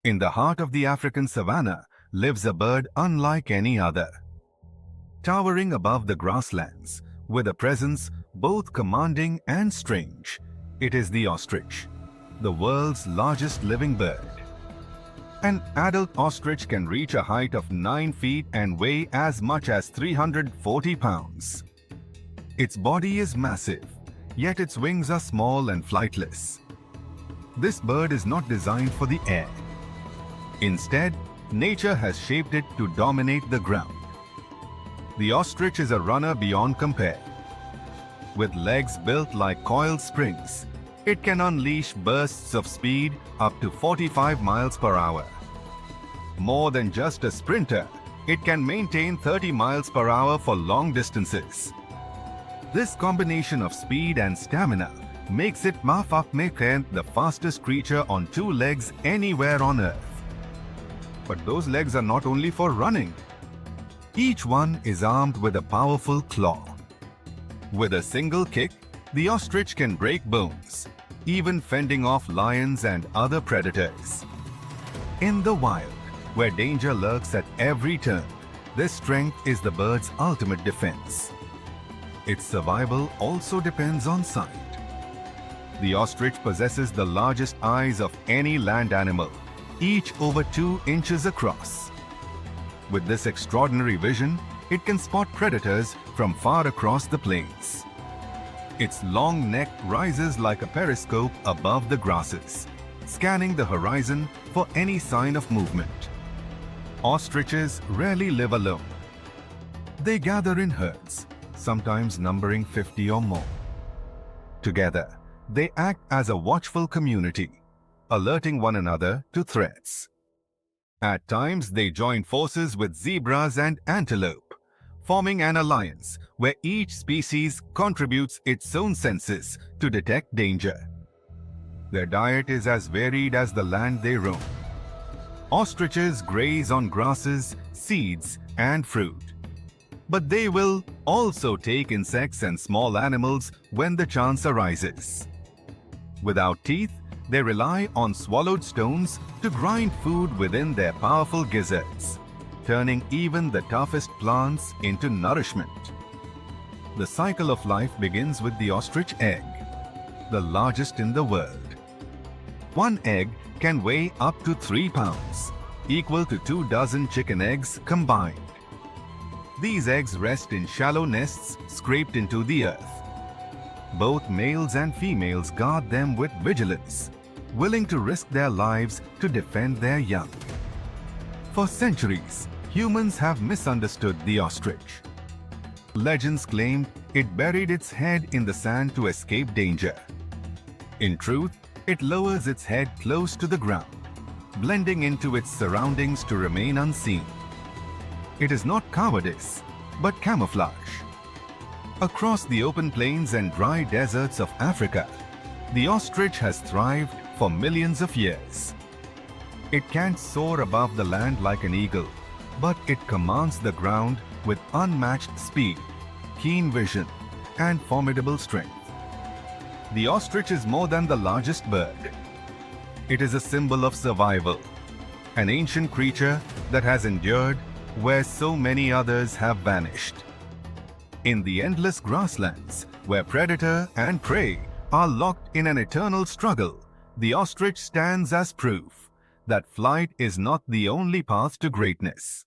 In the heart of the African savanna lives a bird unlike any other. Towering above the grasslands, with a presence both commanding and strange, it is the ostrich, the world's largest living bird. An adult ostrich can reach a height of 9 feet and weigh as much as 340 pounds. Its body is massive, yet its wings are small and flightless. This bird is not designed for the air. Instead, nature has shaped it to dominate the ground. The ostrich is a runner beyond compare. With legs built like coiled springs, it can unleash bursts of speed up to 45 miles per hour. More than just a sprinter, it can maintain 30 miles per hour for long distances. This combination of speed and stamina makes it the fastest creature on 2 legs anywhere on Earth. But those legs are not only for running. Each one is armed with a powerful claw. With a single kick, the ostrich can break bones, even fending off lions and other predators. In the wild, where danger lurks at every turn, this strength is the bird's ultimate defense. Its survival also depends on sight. The ostrich possesses the largest eyes of any land animal, each over 2 inches across. With this extraordinary vision, it can spot predators from far across the plains. Its long neck rises like a periscope above the grasses, scanning the horizon for any sign of movement. Ostriches rarely live alone. They gather in herds, sometimes numbering 50 or more. Together, they act as a watchful community, alerting one another to threats. At times, they join forces with zebras and antelope, forming an alliance where each species contributes its own senses to detect danger. Their diet is as varied as the land they roam. Ostriches graze on grasses, seeds, and fruit. But they will also take insects and small animals when the chance arises. Without teeth, they rely on swallowed stones to grind food within their powerful gizzards, turning even the toughest plants into nourishment. The cycle of life begins with the ostrich egg, the largest in the world. One egg can weigh up to 3 pounds, equal to 2 dozen chicken eggs combined. These eggs rest in shallow nests scraped into the earth. Both males and females guard them with vigilance, willing to risk their lives to defend their young. For centuries, humans have misunderstood the ostrich. Legends claimed it buried its head in the sand to escape danger. In truth, it lowers its head close to the ground, blending into its surroundings to remain unseen. It is not cowardice, but camouflage. Across the open plains and dry deserts of Africa, the ostrich has thrived for millions of years. It can't soar above the land like an eagle, but it commands the ground with unmatched speed, keen vision, and formidable strength. The ostrich is more than the largest bird. It is a symbol of survival, an ancient creature that has endured where so many others have vanished. In the endless grasslands, where predator and prey are locked in an eternal struggle, the ostrich stands as proof that flight is not the only path to greatness.